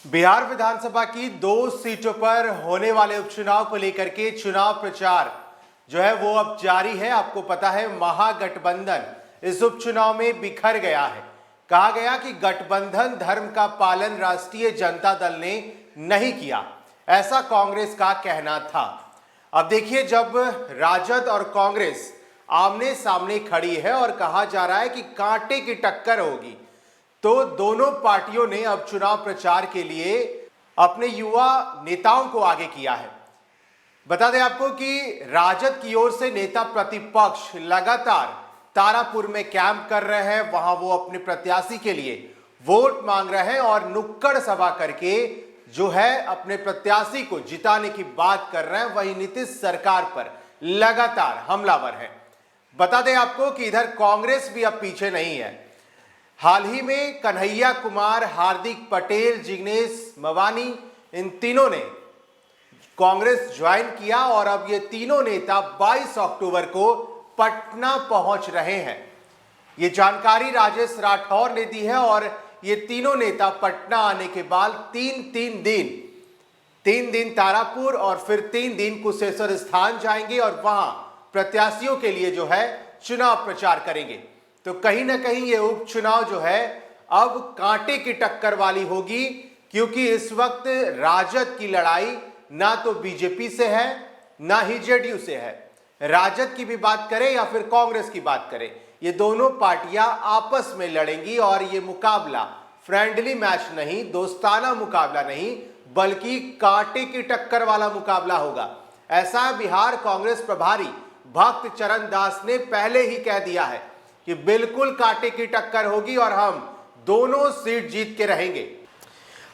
बिहार विधानसभा की 2 सीटों पर होने वाले उपचुनाव को लेकर के चुनाव प्रचार जो है वो अब जारी है। आपको पता है महागठबंधन इस उपचुनाव में बिखर गया है। कहा गया कि गठबंधन धर्म का पालन राष्ट्रीय जनता दल ने नहीं किया, ऐसा कांग्रेस का कहना था। अब देखिए, जब राजद और कांग्रेस आमने सामने खड़ी है और कहा जा रहा है कि कांटे की टक्कर होगी, तो दोनों पार्टियों ने अब चुनाव प्रचार के लिए अपने युवा नेताओं को आगे किया है। बता दें आपको कि राजद की ओर से नेता प्रतिपक्ष लगातार तारापुर में कैंप कर रहे हैं। वहां वो अपने प्रत्याशी के लिए वोट मांग रहे हैं और नुक्कड़ सभा करके जो है अपने प्रत्याशी को जिताने की बात कर रहे हैं। वहीं नीतीश सरकार पर लगातार हमलावर है। बता दें आपको कि इधर कांग्रेस भी अब पीछे नहीं है। हाल ही में कन्हैया कुमार, हार्दिक पटेल, जिग्नेश मेवानी, इन तीनों ने कांग्रेस ज्वाइन किया और अब ये तीनों नेता 22 अक्टूबर को पटना पहुंच रहे हैं। ये जानकारी राजेश राठौर ने दी है और ये तीनों नेता पटना आने के बाद तीन दिन तारापुर और फिर 3 दिन कुशेश्वर स्थान जाएंगे और वहां प्रत्याशियों के लिए जो है चुनाव प्रचार करेंगे। तो कहीं ना कहीं ये उपचुनाव जो है अब कांटे की टक्कर वाली होगी, क्योंकि इस वक्त राजद की लड़ाई ना तो बीजेपी से है ना ही जेडीयू से है। राजद की भी बात करें या फिर कांग्रेस की बात करें, ये दोनों पार्टियां आपस में लड़ेंगी और ये मुकाबला फ्रेंडली मैच नहीं, दोस्ताना मुकाबला नहीं, बल्कि कांटे की टक्कर वाला मुकाबला होगा। ऐसा बिहार कांग्रेस प्रभारी भक्त चरण दास ने पहले ही कह दिया है कि बिल्कुल कांटे की टक्कर होगी और हम दोनों सीट जीत के रहेंगे।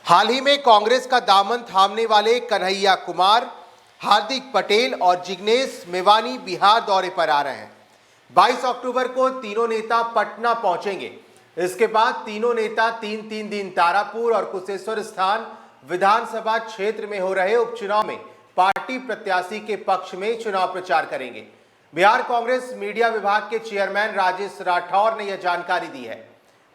हाल ही में कांग्रेस का दामन थामने वाले कन्हैया कुमार, हार्दिक पटेल और जिग्नेश मेवानी बिहार दौरे पर आ रहे हैं। 22 अक्टूबर को तीनों नेता पटना पहुंचेंगे। इसके बाद तीनों नेता 3 दिन तारापुर और कुशेश्वर स्थान विधानसभा क्षेत्र में हो रहे उपचुनाव में पार्टी प्रत्याशी के पक्ष में चुनाव प्रचार करेंगे। बिहार कांग्रेस मीडिया विभाग के चेयरमैन राजेश राठौर ने यह जानकारी दी है।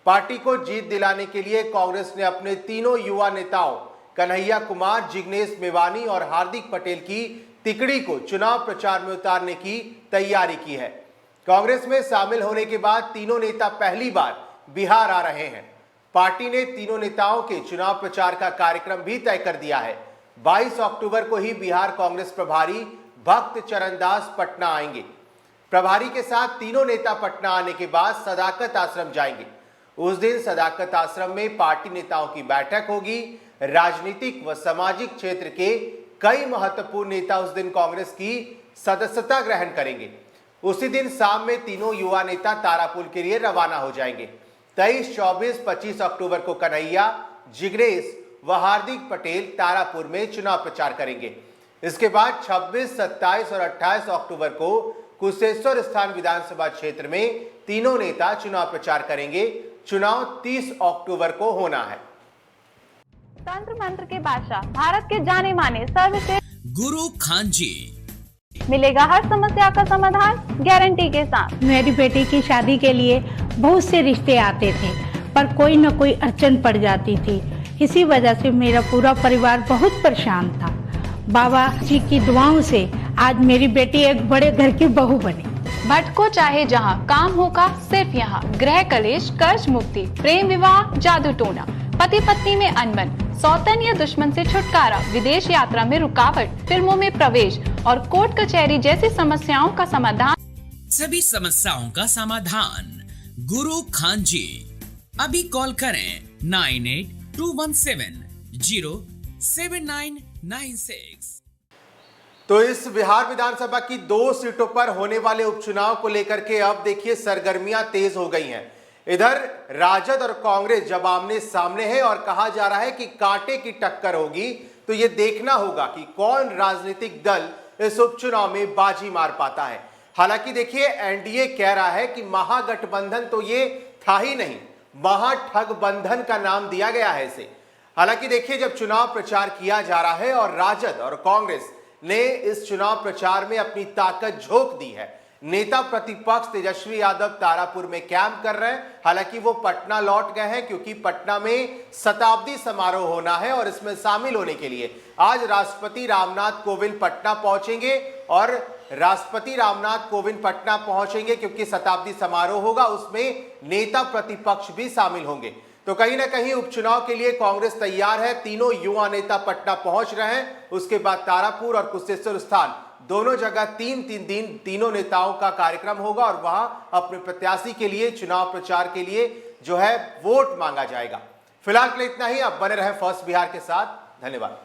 पार्टी को जीत दिलाने के लिए कांग्रेस ने अपने तीनों युवा नेताओं कन्हैया कुमार, जिग्नेश मेवानी और हार्दिक पटेल की तिकड़ी को चुनाव प्रचार में उतारने की तैयारी की है। कांग्रेस में शामिल होने के बाद तीनों नेता पहली बार बिहार आ रहे हैं। पार्टी ने तीनों नेताओं के चुनाव प्रचार का कार्यक्रम भी तय कर दिया है। 22 अक्टूबर को ही बिहार कांग्रेस प्रभारी भक्त चरण दास पटना आएंगे। प्रभारी के साथ तीनों नेता पटना आने के बाद सदाकत आश्रम जाएंगे। उस दिन सदाकत आश्रम में पार्टी नेताओं की बैठक होगी। राजनीतिक व सामाजिक क्षेत्र के कई महत्वपूर्ण नेता उस दिन कांग्रेस की सदस्यता ग्रहण करेंगे। उसी दिन शाम में तीनों युवा नेता तारापुर के लिए रवाना हो जाएंगे। 23, 24, 25 अक्टूबर को कन्हैया, जिग्नेश व हार्दिक पटेल तारापुर में चुनाव प्रचार करेंगे। इसके बाद 26, 27 और 28 अक्टूबर को कुशेश्वर स्थान विधानसभा क्षेत्र में तीनों नेता चुनाव प्रचार करेंगे। चुनाव 30 अक्टूबर को होना है। तंत्र मंत्र के बादशाह, भारत के जाने माने सर्वश्रेष्ठ गुरु खान जी, मिलेगा हर समस्या का समाधान गारंटी के साथ। मेरी बेटी की शादी के लिए बहुत से रिश्ते आते थे, पर कोई न कोई अड़चन पड़ जाती थी। इसी वजह से मेरा पूरा परिवार बहुत परेशान था। बाबा जी की दुआओं से आज मेरी बेटी एक बड़े घर की बहू बनी। भटको चाहे जहां, काम होगा सिर्फ यहाँ। गृह कलेश, कर्ज मुक्ति, प्रेम विवाह, जादू टोना, पति पत्नी में अनबन, सौतन या दुश्मन से छुटकारा, विदेश यात्रा में रुकावट, फिल्मों में प्रवेश और कोर्ट कचहरी जैसी समस्याओं का समाधान। सभी समस्याओं का समाधान गुरु खान जी। अभी कॉल करें 9821707996। तो इस बिहार विधानसभा की 2 सीटों पर होने वाले उपचुनाव को लेकर के अब देखिए सरगर्मियां तेज हो गई हैं। इधर राजद और कांग्रेस जब आमने सामने है और कहा जा रहा है कि कांटे की टक्कर होगी, तो यह देखना होगा कि कौन राजनीतिक दल इस उपचुनाव में बाजी मार पाता है। हालांकि देखिए, एनडीए कह रहा है कि महागठबंधन तो ये था ही नहीं, महाठगबंधन का नाम दिया गया है इसे। हालांकि देखिए, जब चुनाव प्रचार किया जा रहा है और राजद और कांग्रेस ने इस चुनाव प्रचार में अपनी ताकत झोंक दी है, नेता प्रतिपक्ष तेजस्वी यादव तारापुर में कैंप कर रहे हैं। हालांकि वो पटना लौट गए हैं क्योंकि पटना में शताब्दी समारोह होना है और इसमें शामिल होने के लिए आज राष्ट्रपति रामनाथ कोविंद पटना पहुंचेंगे। और राष्ट्रपति रामनाथ कोविंद पटना पहुंचेंगे क्योंकि शताब्दी समारोह होगा, उसमें नेता प्रतिपक्ष भी शामिल होंगे। तो कहीं ना कहीं उपचुनाव के लिए कांग्रेस तैयार है। तीनों युवा नेता पटना पहुंच रहे हैं। उसके बाद तारापुर और कुशेश्वर स्थान दोनों जगह तीन दिन तीनों नेताओं का कार्यक्रम होगा और वहां अपने प्रत्याशी के लिए चुनाव प्रचार के लिए जो है वोट मांगा जाएगा। फिलहाल के लिए इतना ही। अब बने रहे फर्स्ट बिहार के साथ। धन्यवाद।